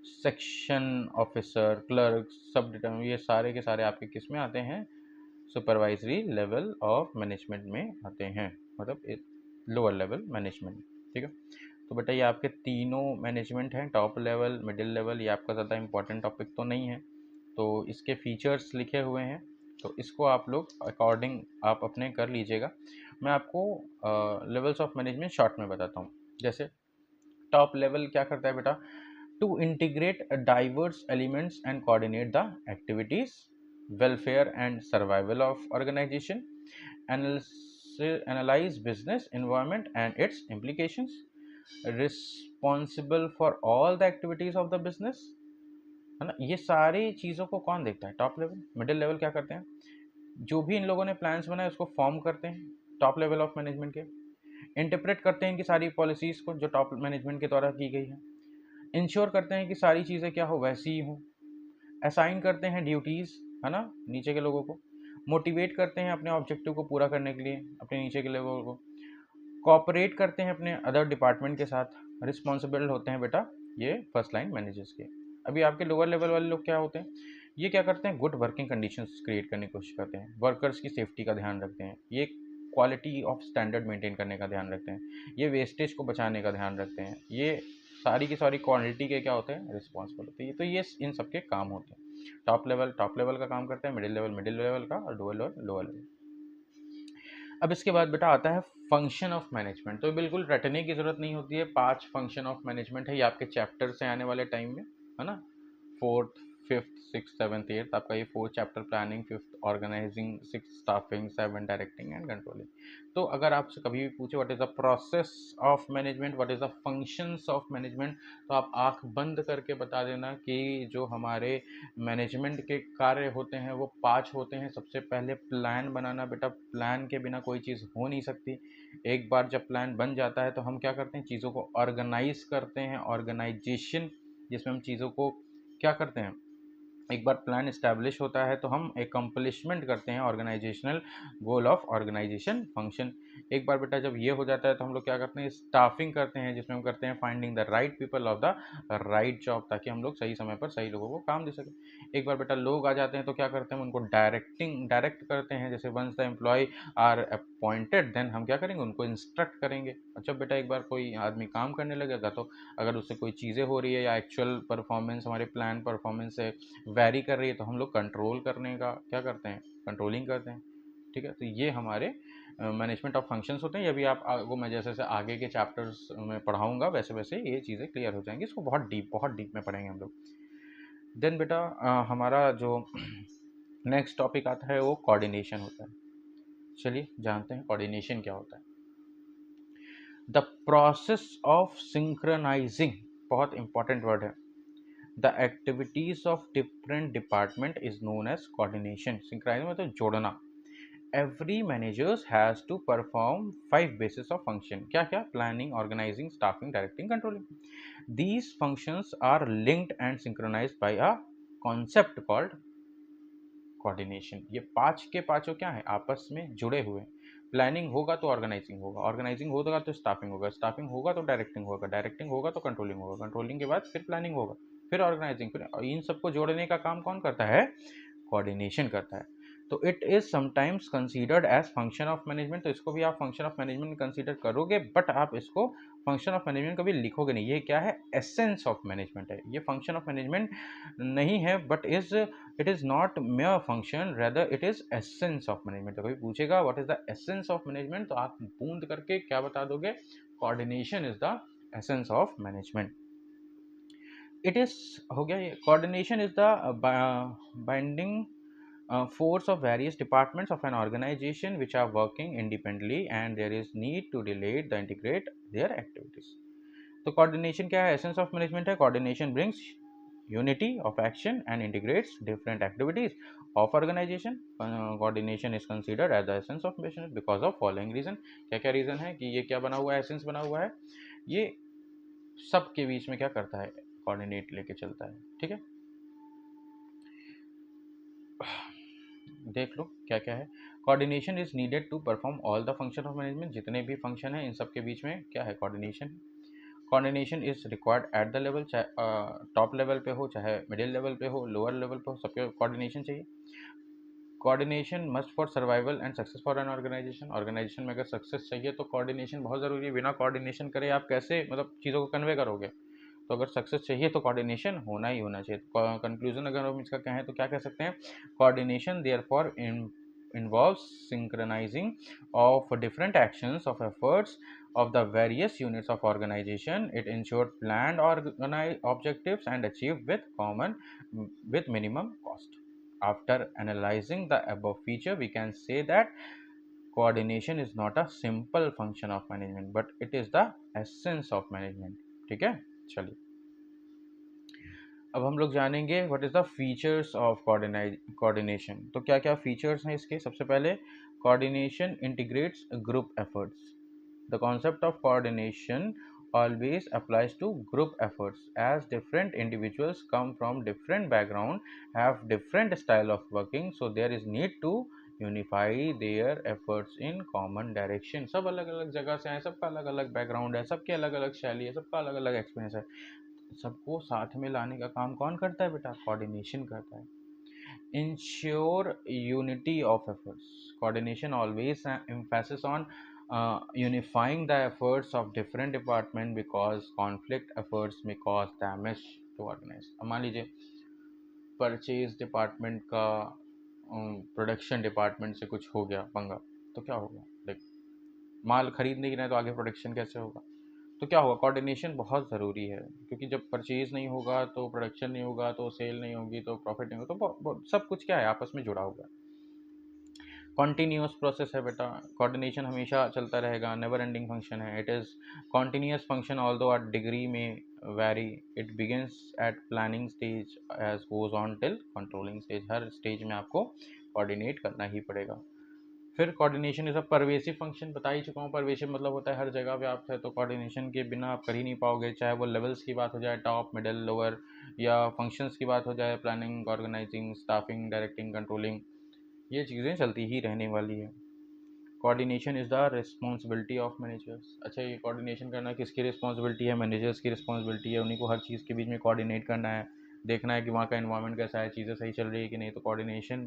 सेक्शन ऑफिसर, क्लर्क, सब डिटर्म, ये सारे के सारे आपके किस में आते हैं, सुपरवाइजरी लेवल ऑफ मैनेजमेंट में आते हैं, मतलब लोअर लेवल मैनेजमेंट। ठीक है, तो बेटा ये आपके तीनों मैनेजमेंट हैं, टॉप लेवल, मिडिल लेवल, ये आपका ज़्यादा इंपॉर्टेंट टॉपिक तो नहीं है, तो इसके फीचर्स लिखे हुए हैं, तो इसको आप लोग अकॉर्डिंग आप अपने कर लीजिएगा। मैं आपको लेवल्स ऑफ मैनेजमेंट शॉर्ट में बताता हूँ। जैसे टॉप लेवल क्या करता है बेटा, to integrate diverse elements and coordinate the activities, welfare and survival of organization, analyze business environment and its implications, responsible for all the activities of the business, है ना। ये सारी चीज़ों को कौन देखता है, टॉप लेवल। मिडिल लेवल क्या करते हैं, जो भी इन लोगों ने प्लान्स बनाए उसको फॉर्म करते हैं, टॉप लेवल ऑफ मैनेजमेंट के, इंटरप्रेट करते हैं इनकी सारी पॉलिसीज़ को जो टॉप मैनेजमेंट के द्वारा की गई है, इंश्योर करते हैं कि सारी चीज़ें क्या हो, वैसी ही हो, असाइन करते हैं ड्यूटीज़, है ना, नीचे के लोगों को, मोटिवेट करते हैं अपने ऑब्जेक्टिव को पूरा करने के लिए अपने नीचे के लोगों को, कोऑपरेट करते हैं अपने अदर डिपार्टमेंट के साथ, रिस्पॉन्सिबल होते हैं बेटा ये फर्स्ट लाइन मैनेजर्स के। अभी आपके लोअर लेवल वाले लोग क्या होते हैं, ये क्या करते हैं, गुड वर्किंग कंडीशंस क्रिएट करने की कोशिश करते हैं, वर्कर्स की सेफ्टी का ध्यान रखते हैं, ये क्वालिटी ऑफ स्टैंडर्ड मेंटेन करने का ध्यान रखते हैं, ये वेस्टेज को बचाने का ध्यान रखते हैं, ये सारी की सारी क्वालिटी के क्या होते हैं, रिस्पॉन्सिबल होते हैं। तो ये इन सबके काम होते हैं। टॉप लेवल का काम करते हैं, मिडिल लेवल का, और लोअर लेवल। अब इसके बाद बेटा आता है फंक्शन ऑफ मैनेजमेंट। तो बिल्कुल रटने की जरूरत नहीं होती है, 5 फंक्शन ऑफ मैनेजमेंट है, ये आपके चैप्टर से आने वाले टाइम में, है ना, 4th 5th 6th 7th 8th आपका ये 4 chapter planning, 5th organising, 6th staffing, 7 directing and controlling. तो अगर आपसे कभी भी पूछे what is the process of management, what is the functions of management, तो आप आंख बंद करके बता देना कि जो हमारे मैनेजमेंट के कार्य होते हैं वो 5 होते हैं। सबसे पहले प्लान बनाना बेटा, प्लान के बिना कोई चीज़ हो नहीं सकती। एक बार जब प्लान बन जाता है तो हम क्या करते हैं, चीज़ों को ऑर्गेनाइज करते हैं, ऑर्गेनाइजेशन, जिसमें हम चीज़ों को क्या करते हैं, एक बार प्लान इस्टेब्लिश होता है तो हम एकम्प्लिशमेंट करते हैं, organisational goal of organisation function. एक बार बेटा जब ये हो जाता है तो हम लोग क्या करते हैं, स्टाफिंग करते हैं, जिसमें हम करते हैं finding the right people of the right job, ताकि हम लोग सही समय पर सही लोगों को काम दे सकें। एक बार बेटा लोग आ जाते हैं तो क्या करते हैं, उनको डायरेक्ट करते हैं, जैसे once the employ are appointed then हम क्या करेंगे, उनको इंस्ट्रक्ट करेंगे। अच्छा बेटा एक बार कोई आदमी काम करने लगेगा तो अगर उससे कोई चीज़ें हो रही है या एक्चुअल परफॉर्मेंस हमारे प्लान परफॉर्मेंस से वैरी कर रही है तो हम लोग कंट्रोल करने का क्या करते हैं, कंट्रोलिंग करते हैं। ठीक है, तो ये हमारे मैनेजमेंट ऑफ फंक्शंस होते हैं। ये भी आप को मैं जैसे जैसे आगे के चैप्टर्स में पढ़ाऊंगा वैसे वैसे ये चीज़ें क्लियर हो जाएंगी, इसको बहुत डीप में पढ़ेंगे हम लोग। देन बेटा हमारा जो नेक्स्ट टॉपिक आता है वो कोऑर्डिनेशन होता है। चलिए जानते हैं कोऑर्डिनेशन क्या होता है। द प्रोसेस ऑफ सिंक्रोनाइजिंग, बहुत इंपॉर्टेंट वर्ड है, the activities of different department is known as coordination. Synchronising मतलब जोड़ना। Every managers has to perform 5 basis of function, क्या क्या, planning, organising, staffing, directing, controlling. These functions are linked and synchronised by a concept called coordination. ये 5 के पाँचों क्या है, आपस में जुड़े हुए हैं। प्लानिंग होगा तो ऑर्गेनाइजिंग होगा, ऑर्गेनाइजिंग होगा तो स्टाफिंग होगा, स्टाफिंग होगा तो डायरेक्टिंग होगा, डायरेक्टिंग होगा तो कंट्रोलिंग होगा, कंट्रोलिंग के बाद फिर प्लानिंग होगा, फिर ऑर्गेनाइजिंग, फिर इन सबको जोड़ने का काम कौन करता है, कोऑर्डिनेशन करता है। तो it is sometimes considered as function of management. तो इसको भी आप फंक्शन ऑफ मैनेजमेंट कंसीडर करोगे, बट आप इसको फंक्शन ऑफ मैनेजमेंट कभी लिखोगे नहीं। ये क्या है, एसेंस ऑफ मैनेजमेंट है, ये फंक्शन ऑफ मैनेजमेंट नहीं है, but it is not mayor function, rather it is essence of management. तो कभी पूछेगा what is the essence of management, तो आप बूंद करके क्या बता दोगे, coordination is the essence of management. It is हो गया ये, coordination is the binding force of various departments of an organization which are working independently and there is need to relate the integrate their activities. तो coordination क्या है, essence of management है। coordination brings unity of action and integrates different activities of organization. coordination is considered as the essence of management because of following reason। क्या क्या reason है कि ये क्या बना हुआ है, essence बना हुआ है, ये सबके बीच में क्या करता है, coordinate लेके चलता है। ठीक है, देख लो क्या क्या है। Coordination is needed to perform all the function of management, जितने भी फंक्शन हैं इन सब के बीच में क्या है, coordination. Coordination is required at the level, चाहे टॉप लेवल पे हो, चाहे मिडिल लेवल पे हो, लोअर लेवल पे हो, सबके कोऑर्डिनेशन चाहिए। Coordination must for survival and success for an organisation, organisation में अगर सक्सेस चाहिए तो कोऑर्डिनेशन बहुत ज़रूरी है। बिना कोऑर्डिनेशन करे आप कैसे मतलब चीज़ों को कन्वे करोगे। तो अगर सक्सेस चाहिए तो कोऑर्डिनेशन होना ही होना चाहिए। कंक्लूजन अगर हम इसका कहें तो क्या कह सकते हैं, coordination therefore involves synchronizing of different actions of efforts of the various units of organization. It ensures planned objectives and achieved with minimum cost. After analyzing the above feature, we can say that coordination is not a simple function of management, but it is the essence of management. ठीक है, चलिए अब हम लोग जानेंगे what is the features of coordination. तो क्या क्या फीचर्स हैं इसके। सबसे पहले, coordination integrates group efforts. The concept of coordination always applies to group efforts, as different individuals come from different background, have different style of working, so there is need to unify their efforts in common direction। सब अलग अलग जगह से आए, सबका अलग अलग background है, सबके अलग अलग शैली है, सबका अलग अलग एक्सपीरियंस है। सबको साथ में लाने का काम कौन करता है बेटा, कोऑर्डिनेशन करता है। ensure unity of efforts, coordination always emphasis on unifying the efforts of different department, because conflict efforts may cause damage to organize। अब मान लीजिए परचेज डिपार्टमेंट का प्रोडक्शन डिपार्टमेंट से कुछ हो गया पंगा, तो क्या होगा, देख माल खरीद नहीं रहे तो आगे प्रोडक्शन कैसे होगा। तो क्या होगा, कोऑर्डिनेशन बहुत ज़रूरी है, क्योंकि जब परचेज नहीं होगा तो प्रोडक्शन नहीं होगा, तो सेल नहीं होगी तो प्रॉफिट नहीं होगा, तो सब कुछ क्या है, आपस में जुड़ा हुआ है। कॉन्टीन्यूस प्रोसेस है बेटा, कोऑर्डिनेशन हमेशा चलता रहेगा, नेवर एंडिंग फंक्शन है। It is continuous function although a degree में vary. It begins at planning stage as goes on till controlling stage. हर स्टेज में आपको कोऑर्डिनेट करना ही पड़ेगा। फिर coordination is a pervasive function, बता ही चुका हूँ, परवेसिव मतलब होता है हर जगह व्याप्त है। तो कोऑर्डिनेशन के बिना आप कर ही नहीं पाओगे, चाहे वो लेवल्स की बात हो जाए, टॉप मिडिल लोअर, या फंक्शंस की बात हो जाए, planning organising staffing directing controlling, ये चीज़ें चलती ही रहने वाली है। Coordination is the responsibility of managers. अच्छा, ये कोऑर्डिनेशन करना किसकी रिस्पॉन्सिबिलिटी है, मैनेजर्स की रिस्पॉन्सिबिलिटी है। उन्हीं को हर चीज़ के बीच में कोऑर्डिनेट करना है, देखना है कि वहाँ का एनवायरनमेंट कैसा है, चीज़ें सही चल रही है कि नहीं। तो कोऑर्डिनेशन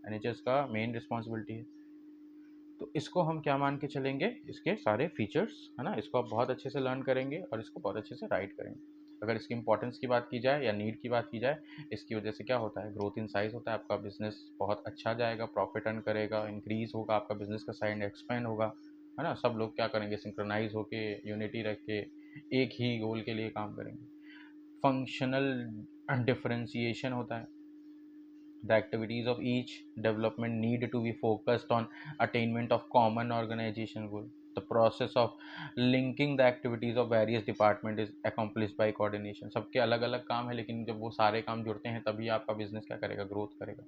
मैनेजर्स का मेन रिस्पॉन्सिबिलिटी है। तो इसको हम क्या मान के चलेंगे, इसके सारे फीचर्स है ना, इसको आप बहुत अच्छे से लर्न करेंगे और इसको बहुत अच्छे से राइट करेंगे। अगर इसकी इंपॉर्टेंस की बात की जाए या नीड की बात की जाए, इसकी वजह से क्या होता है, ग्रोथ इन साइज होता है, आपका बिजनेस बहुत अच्छा जाएगा, प्रॉफिट अर्न करेगा, इंक्रीज होगा, आपका बिजनेस का साइज एक्सपेंड होगा, है ना। सब लोग क्या करेंगे, सिंक्रोनाइज होके यूनिटी रख के एक ही गोल के लिए काम करेंगे। फंक्शनल डिफरेंशिएशन होता है। The activities of each development need to be focused on attainment of common organization goal. The process of linking the activities of various department is accomplished by coordination। सबके अलग अलग काम है, लेकिन जब वो सारे काम जुड़ते हैं तभी आपका बिजनेस क्या करेगा, ग्रोथ करेगा।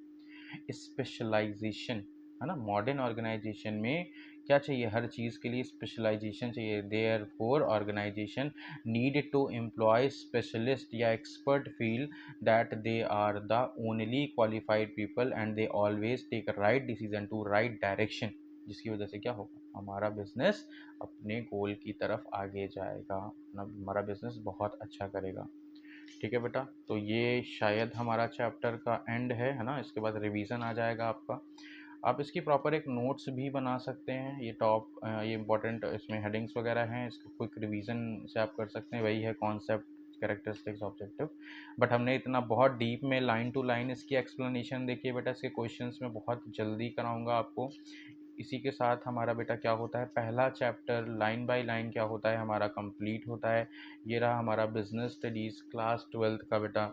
स्पेशलाइजेशन है ना, मॉडर्न ऑर्गेनाइजेशन में क्या चाहिए, हर चीज़ के लिए स्पेशलाइजेशन चाहिए। There for organisation need to employ specialist या expert feel that they are the only qualified people and they always take right decision to right direction, जिसकी वजह से क्या होगा, हमारा बिजनेस अपने गोल की तरफ आगे जाएगा, हमारा बिजनेस बहुत अच्छा करेगा। ठीक है बेटा, तो ये शायद हमारा चैप्टर का एंड है ना। इसके बाद रिवीजन आ जाएगा आपका। आप इसकी प्रॉपर एक नोट्स भी बना सकते हैं। ये टॉप ये इंपॉर्टेंट इसमें हेडिंग्स वगैरह हैं, इसका क्विक रिवीजन से आप कर सकते हैं। वही है कॉन्सेप्ट, कैरेक्टरिस्टिक्स, ऑब्जेक्टिव। बट हमने इतना बहुत डीप में लाइन टू लाइन इसकी एक्सप्लेनेशन देखिए बेटा, इसके क्वेश्चंस में बहुत जल्दी कराऊंगा आपको। इसी के साथ हमारा बेटा क्या होता है, पहला चैप्टर लाइन बाय लाइन क्या होता है हमारा कंप्लीट होता है। ये रहा हमारा बिजनेस स्टडीज़ क्लास 12th का बेटा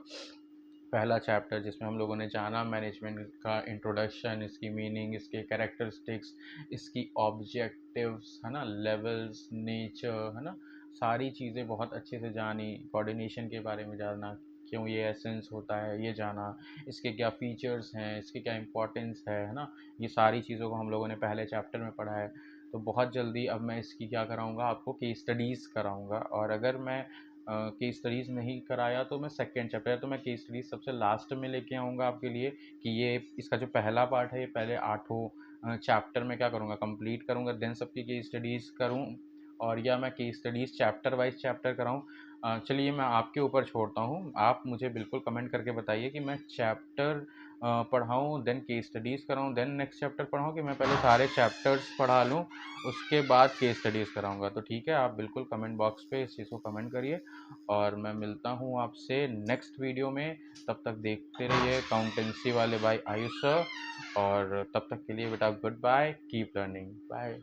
पहला चैप्टर, जिसमें हम लोगों ने जाना मैनेजमेंट का इंट्रोडक्शन, इसकी मीनिंग, इसके कैरेक्टरिस्टिक्स, इसकी ऑब्जेक्टिव्स है ना, लेवल्स, नेचर है ना, सारी चीज़ें बहुत अच्छे से जानी। कोऑर्डिनेशन के बारे में जाना, क्यों ये एसेंस होता है ये जाना, इसके क्या फीचर्स हैं, इसके क्या इंपॉर्टेंस है ना, ये सारी चीज़ों को हम लोगों ने पहले चैप्टर में पढ़ा है। तो बहुत जल्दी अब मैं इसकी क्या कराऊंगा, आपको केस स्टडीज़ कराऊंगा। और अगर मैं केस स्टडीज़ नहीं कराया तो मैं सेकेंड चैप्टर या तो मैं केस स्टडीज़ सबसे लास्ट में लेके आऊँगा आपके लिए, कि ये इसका जो पहला पार्ट है ये पहले 8 चैप्टर में क्या करूँगा, कंप्लीट करूँगा, देन सबकी केस स्टडीज़ करूँ, और या मैं case studies chapter wise chapter कराऊँ। चलिए मैं आपके ऊपर छोड़ता हूँ, आप मुझे बिल्कुल कमेंट करके बताइए कि मैं चैप्टर पढ़ाऊँ देन केस स्टडीज़ कराऊँ देन नेक्स्ट चैप्टर पढ़ाऊँ, कि मैं पहले सारे चैप्टर्स पढ़ा लूँ उसके बाद केस स्टडीज़ कराऊँगा। तो ठीक है, आप बिल्कुल कमेंट बॉक्स पे इस चीज़ को कमेंट करिए, और मैं मिलता हूँ आपसे नेक्स्ट वीडियो में। तब तक देखते रहिए अकाउंटेंसी वाले बाय आयुष सर, और तब तक के लिए बेटा goodbye, keep learning, bye.